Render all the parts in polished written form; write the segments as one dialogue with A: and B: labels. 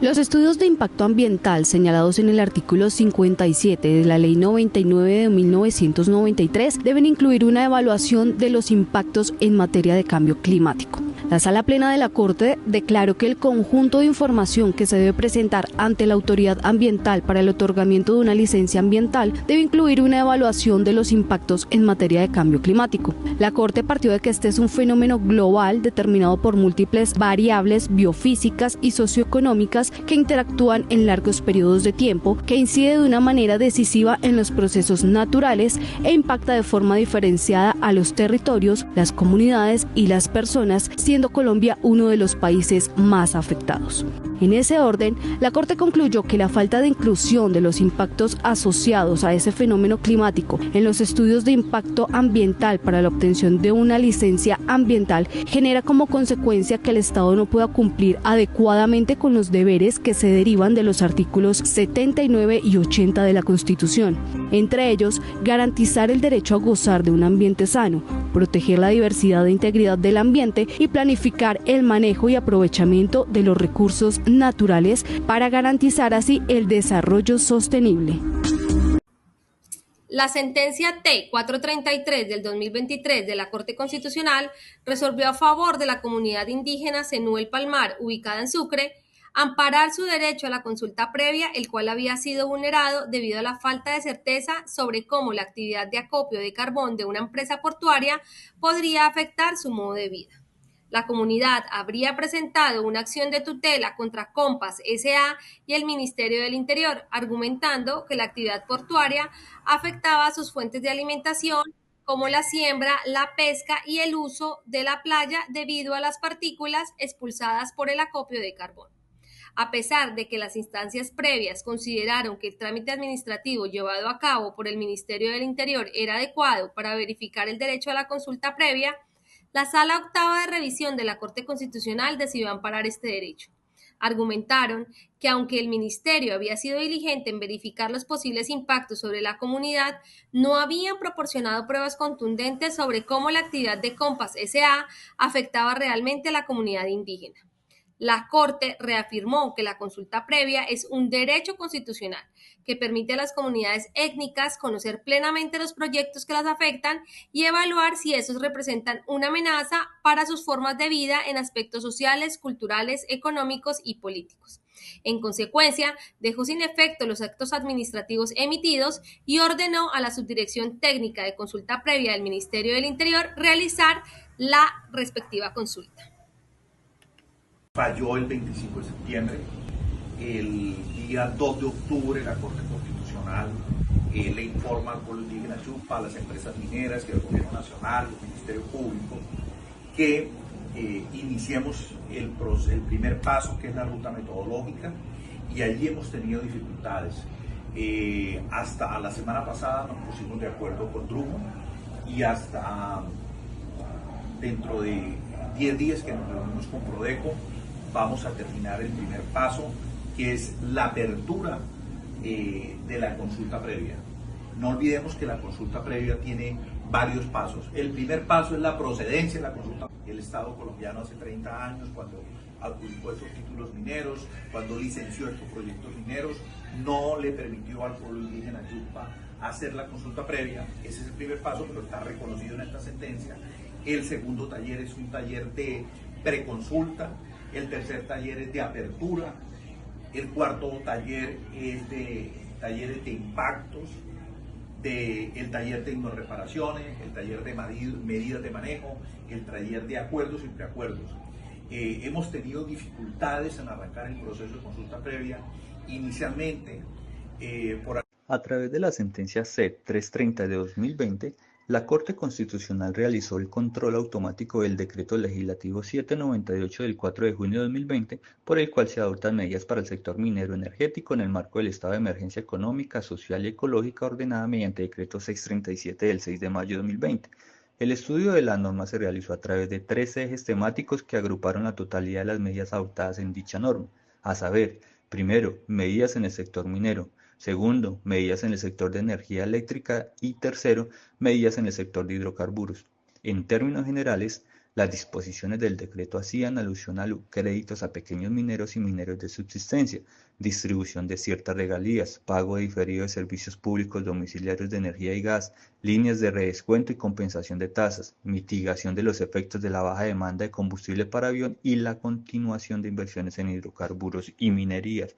A: Los estudios de impacto ambiental señalados en el artículo 57 de la Ley 99 de 1993 deben incluir una evaluación de los impactos en materia de cambio climático. La Sala Plena de la Corte declaró que el conjunto de información que se debe presentar ante la autoridad ambiental para el otorgamiento de una licencia ambiental debe incluir una evaluación de los impactos en materia de cambio climático. La Corte partió de que este es un fenómeno global determinado por múltiples variables biofísicas y socioeconómicas que interactúan en largos periodos de tiempo, que incide de una manera decisiva en los procesos naturales e impacta de forma diferenciada a los territorios, las comunidades y las personas, siendo Colombia uno de los países más afectados. En ese orden, la Corte concluyó que la falta de inclusión de los impactos asociados a ese fenómeno climático en los estudios de impacto ambiental para la obtención de una licencia ambiental genera como consecuencia que el Estado no pueda cumplir adecuadamente con los deberes que se derivan de los artículos 79 y 80 de la Constitución. Entre ellos, garantizar el derecho a gozar de un ambiente sano, proteger la diversidad e integridad del ambiente y planificar el manejo y aprovechamiento de los recursos naturales para garantizar así el desarrollo sostenible.
B: La sentencia T-433 del 2023 de la Corte Constitucional resolvió a favor de la comunidad indígena Zenú El Palmar, ubicada en Sucre, amparar su derecho a la consulta previa, el cual había sido vulnerado debido a la falta de certeza sobre cómo la actividad de acopio de carbón de una empresa portuaria podría afectar su modo de vida. La comunidad habría presentado una acción de tutela contra Compass S.A. y el Ministerio del Interior, argumentando que la actividad portuaria afectaba a sus fuentes de alimentación, como la siembra, la pesca y el uso de la playa debido a las partículas expulsadas por el acopio de carbón. A pesar de que las instancias previas consideraron que el trámite administrativo llevado a cabo por el Ministerio del Interior era adecuado para verificar el derecho a la consulta previa, la Sala Octava de Revisión de la Corte Constitucional decidió amparar este derecho. Argumentaron que aunque el Ministerio había sido diligente en verificar los posibles impactos sobre la comunidad, no habían proporcionado pruebas contundentes sobre cómo la actividad de Compass S.A. afectaba realmente a la comunidad indígena. La Corte reafirmó que la consulta previa es un derecho constitucional que permite a las comunidades étnicas conocer plenamente los proyectos que las afectan y evaluar si esos representan una amenaza para sus formas de vida en aspectos sociales, culturales, económicos y políticos. En consecuencia, dejó sin efecto los actos administrativos emitidos y ordenó a la Subdirección Técnica de Consulta Previa del Ministerio del Interior realizar la respectiva consulta.
C: Falló el 25 de septiembre, el día 2 de octubre la Corte Constitucional le informa al pueblo indígena Yupa, a las empresas mineras y al Gobierno Nacional, al Ministerio Público, que iniciemos el primer paso, que es la ruta metodológica, y allí hemos tenido dificultades. Hasta la semana pasada nos pusimos de acuerdo con Drumo y hasta dentro de 10 días que nos reunimos con Prodeco, vamos a terminar el primer paso, que es la apertura de la consulta previa. No olvidemos que la consulta previa tiene varios pasos. El primer paso es la procedencia de la consulta. El Estado colombiano hace 30 años, cuando adjudicó estos títulos mineros, cuando licenció estos proyectos mineros, no le permitió al pueblo indígena Yupa hacer la consulta previa. Ese es el primer paso, pero está reconocido en esta sentencia. El segundo taller es un taller de preconsulta. El tercer taller es de apertura, el cuarto taller es de talleres de impactos, el taller de reparaciones, el taller de medidas de manejo, el taller de acuerdos y preacuerdos. Hemos tenido dificultades en arrancar el proceso de consulta previa, inicialmente por...
D: A través de la sentencia C-330 de 2020, la Corte Constitucional realizó el control automático del Decreto Legislativo 798 del 4 de junio de 2020, por el cual se adoptan medidas para el sector minero energético en el marco del estado de emergencia económica, social y ecológica ordenada mediante Decreto 637 del 6 de mayo de 2020. El estudio de la norma se realizó a través de 3 ejes temáticos que agruparon la totalidad de las medidas adoptadas en dicha norma, a saber, primero, medidas en el sector minero; segundo, medidas en el sector de energía eléctrica; y tercero, medidas en el sector de hidrocarburos. En términos generales, Las disposiciones del decreto hacían alusión a créditos a pequeños mineros y mineros de subsistencia, distribución de ciertas regalías, pago de diferido de servicios públicos domiciliarios de energía y gas, líneas de redescuento y compensación de tasas, mitigación de los efectos de la baja demanda de combustible para avión y la continuación de inversiones en hidrocarburos y minerías.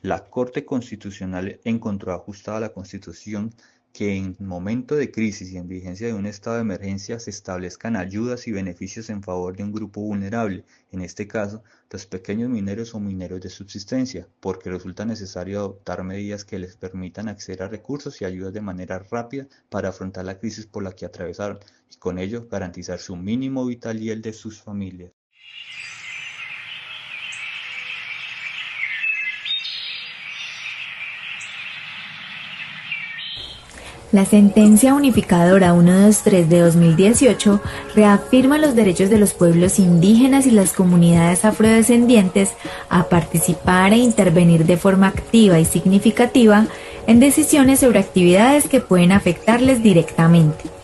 D: La Corte Constitucional encontró ajustada a la Constitución que en momento de crisis y en vigencia de un estado de emergencia se establezcan ayudas y beneficios en favor de un grupo vulnerable, en este caso, los pequeños mineros o mineros de subsistencia, porque resulta necesario adoptar medidas que les permitan acceder a recursos y ayudas de manera rápida para afrontar la crisis por la que atravesaron y con ello garantizar su mínimo vital y el de sus familias.
E: La sentencia unificadora 123 de 2018 reafirma los derechos de los pueblos indígenas y las comunidades afrodescendientes a participar e intervenir de forma activa y significativa en decisiones sobre actividades que pueden afectarles directamente.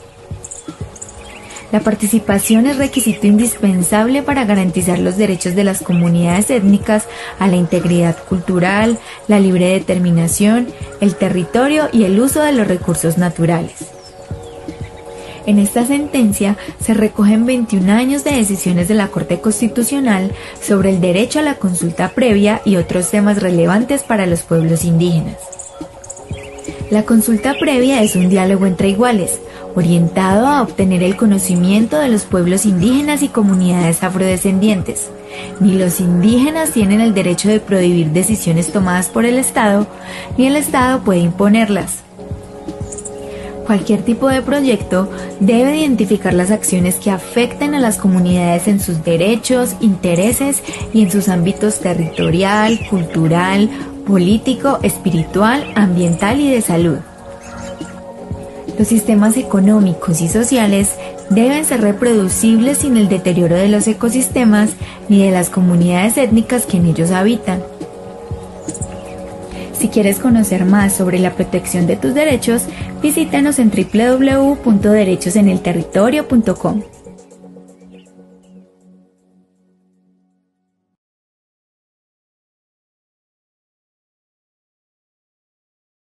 E: La participación es requisito indispensable para garantizar los derechos de las comunidades étnicas a la integridad cultural, la libre determinación, el territorio y el uso de los recursos naturales. En esta sentencia se recogen 21 años de decisiones de la Corte Constitucional sobre el derecho a la consulta previa y otros temas relevantes para los pueblos indígenas. La consulta previa es un diálogo entre iguales, orientado a obtener el conocimiento de los pueblos indígenas y comunidades afrodescendientes. Ni los indígenas tienen el derecho de prohibir decisiones tomadas por el Estado, ni el Estado puede imponerlas. Cualquier tipo de proyecto debe identificar las acciones que afecten a las comunidades en sus derechos, intereses y en sus ámbitos territorial, cultural, político, espiritual, ambiental y de salud. Los sistemas económicos y sociales deben ser reproducibles sin el deterioro de los ecosistemas ni de las comunidades étnicas que en ellos habitan. Si quieres conocer más sobre la protección de tus derechos, visítanos en www.derechosenelterritorio.com.